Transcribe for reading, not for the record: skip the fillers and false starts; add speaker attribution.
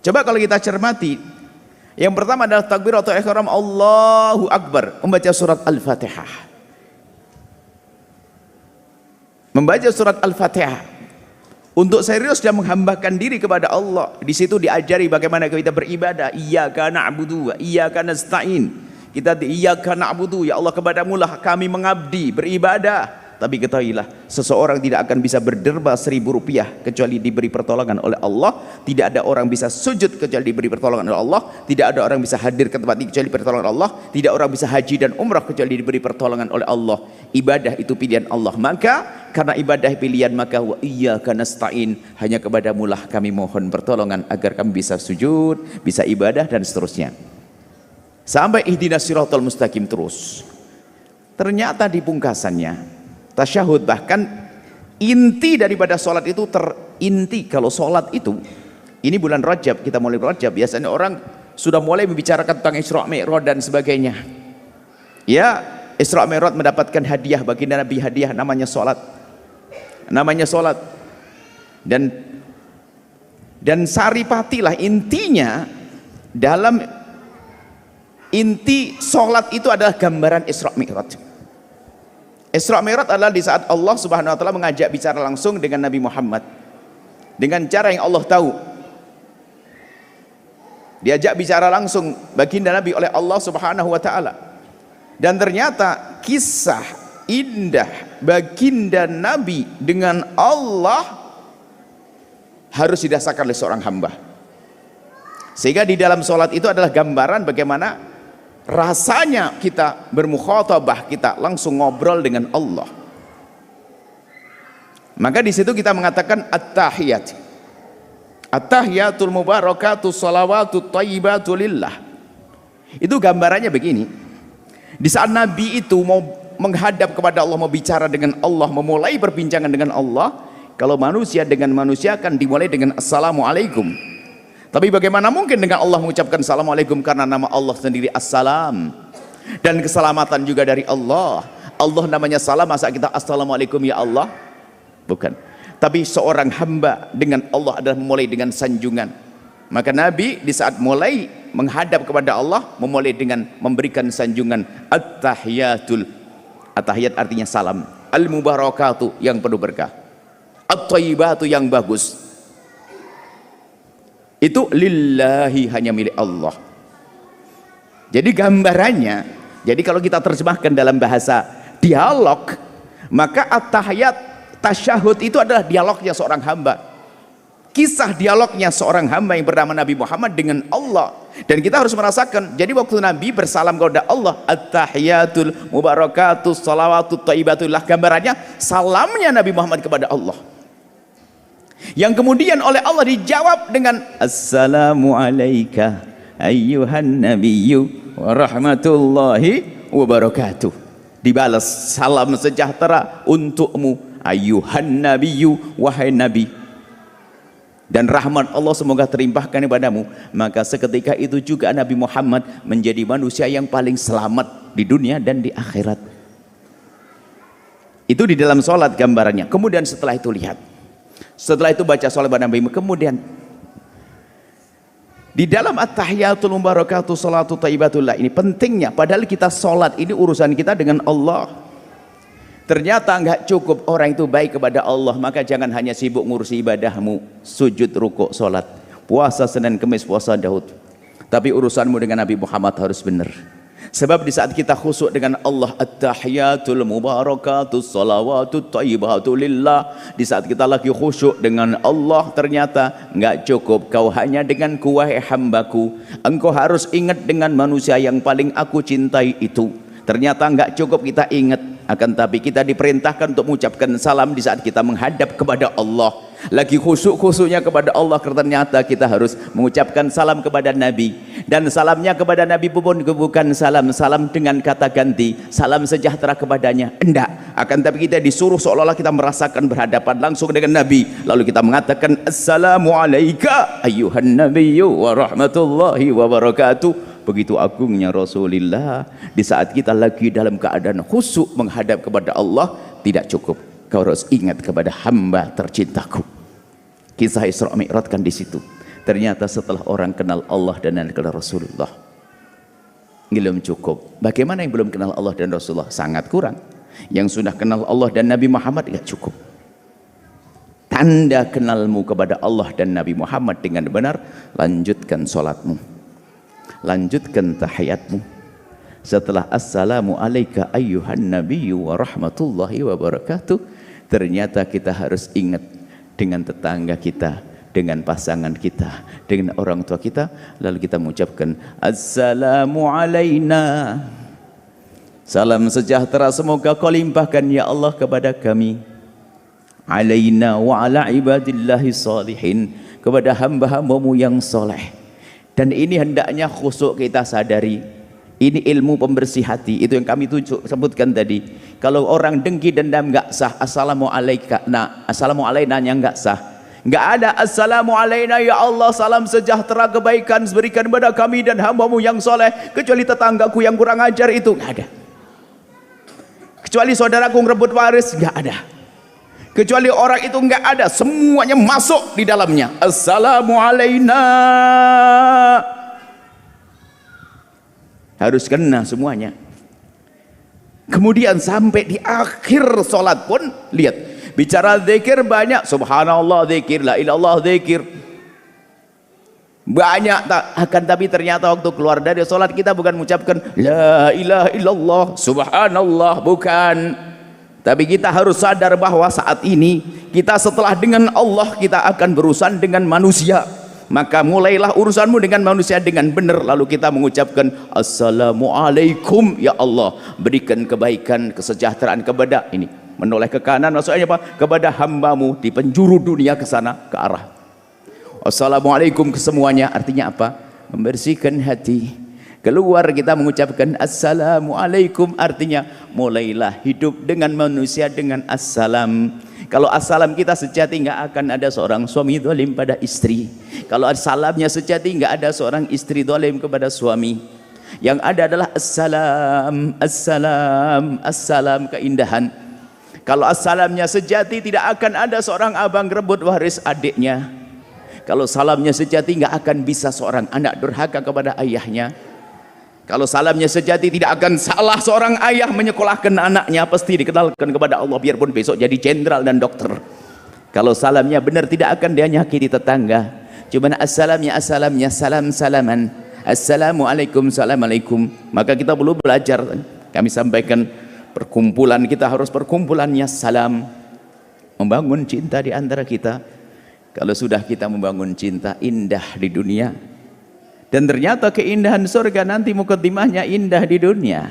Speaker 1: Coba kalau kita cermati, yang pertama adalah takbiratul ihram, Allahu Akbar, membaca surat Al-Fatihah. Membaca surat Al-Fatihah untuk serius dan menghambakan diri kepada Allah. Di situ diajari bagaimana kita beribadah. Iyyaka na'budu wa iyyaka nasta'in. Kita iyyaka na'budu, ya Allah kepadamu lah kami mengabdi, beribadah. Tapi ketahuilah, seseorang tidak akan bisa berderma 1.000 rupiah kecuali diberi pertolongan oleh Allah. Tidak ada orang bisa sujud kecuali diberi pertolongan oleh Allah. Tidak ada orang bisa hadir ke tempat ini kecuali pertolongan Allah. Tidak orang bisa haji dan umrah kecuali diberi pertolongan oleh Allah. Ibadah itu pilihan Allah. Maka karena ibadah pilihan, maka wa iyyaka nasta'in, hanya kepadamu lah kami mohon pertolongan agar kami bisa sujud, bisa ibadah dan seterusnya. Sampai ihdinas siratal mustaqim terus. Ternyata di pungkasannya tasyahud, bahkan inti daripada sholat itu terinti. Kalau sholat itu, ini bulan Rajab, kita mulai Rajab, biasanya orang sudah mulai membicarakan tentang Isra Mi'raj dan sebagainya. Ya, Isra Mi'raj mendapatkan hadiah, baginda Nabi hadiah namanya sholat. Namanya sholat. Dan saripatilah intinya, dalam inti sholat itu adalah gambaran Isra Mi'raj. Isra Mi'raj adalah di saat Allah Subhanahu wa taala mengajak bicara langsung dengan Nabi Muhammad dengan cara yang Allah tahu. Diajak bicara langsung baginda Nabi oleh Allah Subhanahu wa taala. Dan ternyata kisah indah baginda Nabi dengan Allah harus didasarkan oleh seorang hamba. Sehingga di dalam sholat itu adalah gambaran bagaimana rasanya kita bermukhatabah, kita langsung ngobrol dengan Allah. Maka di situ kita mengatakan at-tahiyat. At-tahiyatul mubarakatus shalawatut thayyibatu lillah. Itu gambarannya begini. Di saat Nabi itu mau menghadap kepada Allah, mau bicara dengan Allah, memulai perbincangan dengan Allah, kalau manusia dengan manusia akan dimulai dengan assalamualaikum. Tapi bagaimana mungkin dengan Allah mengucapkan assalamualaikum, karena nama Allah sendiri assalam, dan keselamatan juga dari Allah. Allah namanya salam, masa kita assalamualaikum ya Allah? Bukan. Tapi seorang hamba dengan Allah adalah memulai dengan sanjungan. Maka Nabi di saat mulai menghadap kepada Allah, memulai dengan memberikan sanjungan at-tahiyatul. At-tahiyat artinya salam, al-mubarakatuh yang penuh berkah, at-thayyibatu yang bagus. Itu lillahi, hanya milik Allah. Jadi gambarannya, jadi kalau kita terjemahkan dalam bahasa dialog, maka at-tahiyat, tasyahud itu adalah dialognya seorang hamba, kisah dialognya seorang hamba yang bernama Nabi Muhammad dengan Allah. Dan kita harus merasakan, jadi waktu Nabi bersalam kepada Allah, at-tahiyatul mubarakatus shalawatut thayyibatullah, gambarannya salamnya Nabi Muhammad kepada Allah, yang kemudian oleh Allah dijawab dengan assalamu alayka ayyuhan nabiyyu wa rahmatullahi wa barakatuh. Dibalas salam sejahtera untukmu ayyuhan nabiyyu, wahai nabi, dan rahmat Allah semoga terimpahkan kepadamu. Maka seketika itu juga Nabi Muhammad menjadi manusia yang paling selamat di dunia dan di akhirat. Itu di dalam sholat gambarannya. Kemudian setelah itu lihat, setelah itu baca sholat Nabi. Kemudian di dalam at-tahiyatul mubarakatuh sholatu thayyibatullah ini pentingnya, padahal kita sholat ini urusan kita dengan Allah. Ternyata enggak cukup orang itu baik kepada Allah, maka jangan hanya sibuk ngurusi ibadahmu, sujud, rukuk, sholat, puasa Senin Kemis, puasa Daud, tapi urusanmu dengan Nabi Muhammad harus benar. Sebab di saat kita khusyuk dengan Allah, at-tahiyatul mubarakatus shalawatut thayyibatu lillah, di saat kita lagi khusyuk dengan Allah, ternyata enggak cukup kau hanya dengan wahai hambaku, engkau harus ingat dengan manusia yang paling aku cintai itu. Ternyata enggak cukup kita ingat, akan tapi kita diperintahkan untuk mengucapkan salam di saat kita menghadap kepada Allah. Lagi khusyuk-khusyuknya kepada Allah, ternyata kita harus mengucapkan salam kepada Nabi. Dan salamnya kepada Nabi pun bukan salam dengan kata ganti, salam sejahtera kepadanya, enggak. Akan tapi kita disuruh seolah-olah kita merasakan berhadapan langsung dengan Nabi. Lalu kita mengatakan assalamu alayka ayyuhan nabiyyu wa rahmatullahi wa barakatuh. Begitu agungnya Rasulullah. Di saat kita lagi dalam keadaan khusyuk menghadap kepada Allah, tidak cukup, kau harus ingat kepada hamba tercintaku. Kisah Isra Mi'raj kan di situ. Ternyata setelah orang kenal Allah dan kenal Rasulullah, belum cukup. Bagaimana yang belum kenal Allah dan Rasulullah? Sangat kurang. Yang sudah kenal Allah dan Nabi Muhammad tidak cukup. Tanda kenalmu kepada Allah dan Nabi Muhammad dengan benar, lanjutkan sholatmu, lanjutkan tahiyatmu. Setelah assalamu alaika ayyuhan nabiyyu wa rahmatullahi wa barakatuh, ternyata kita harus ingat dengan tetangga kita, dengan pasangan kita, dengan orang tua kita, lalu kita mengucapkan assalamu alaina, salam sejahtera semoga kau limpahkan ya Allah kepada kami, alaina wa ala ibadillahi salihin, kepada hamba-hambamu yang soleh. Dan ini hendaknya khusuk kita sadari. Ini ilmu pembersih hati, itu yang kami sebutkan tadi. Kalau orang dengki dendam nggak sah, assalamu alaina yang nggak sah. Nggak ada assalamu alaina ya Allah, salam sejahtera kebaikan berikan kepada kami dan hambamu yang soleh, kecuali tetanggaku yang kurang ajar, itu nggak ada. Kecuali saudaraku ngerebut waris, nggak ada. Kecuali orang itu nggak ada, semuanya masuk di dalamnya. Assalamu alaina, harus kena semuanya. Kemudian sampai di akhir sholat pun lihat, bicara zikir banyak, subhanallah zikir, la ilallah zikir banyak, akan tapi ternyata waktu keluar dari sholat kita bukan mengucapkan la ilaha illallah, subhanallah, bukan. Tapi kita harus sadar bahwa saat ini kita setelah dengan Allah, kita akan berurusan dengan manusia. Maka mulailah urusanmu dengan manusia dengan benar, lalu kita mengucapkan assalamualaikum ya Allah, berikan kebaikan kesejahteraan kepada ini, menoleh ke kanan maksudnya apa, kepada hambamu di penjuru dunia ke sana ke arah. Assalamualaikum ke semuanya artinya apa? Membersihkan hati. Keluar kita mengucapkan assalamualaikum, artinya mulailah hidup dengan manusia dengan assalam. Kalau assalam kita sejati, nggak akan ada seorang suami zalim pada istri. Kalau salamnya sejati, nggak ada seorang istri zalim kepada suami. Yang ada adalah assalam, assalam, assalam, keindahan. Kalau assalamnya sejati, tidak akan ada seorang abang rebut waris adiknya. Kalau salamnya sejati, nggak akan bisa seorang anak durhaka kepada ayahnya. Kalau salamnya sejati, tidak akan salah seorang ayah menyekolahkan anaknya, pasti dikenalkan kepada Allah biarpun besok jadi jenderal dan dokter. Kalau salamnya benar, tidak akan dia nyakiti tetangga. Cuma assalamnya salam-salaman, assalamualaikum, assalamualaikum. Maka kita perlu belajar. Kami sampaikan perkumpulan kita harus perkumpulannya salam, membangun cinta di antara kita. Kalau sudah kita membangun cinta, indah di dunia. Dan ternyata keindahan surga nanti mukaddimahnya indah di dunia.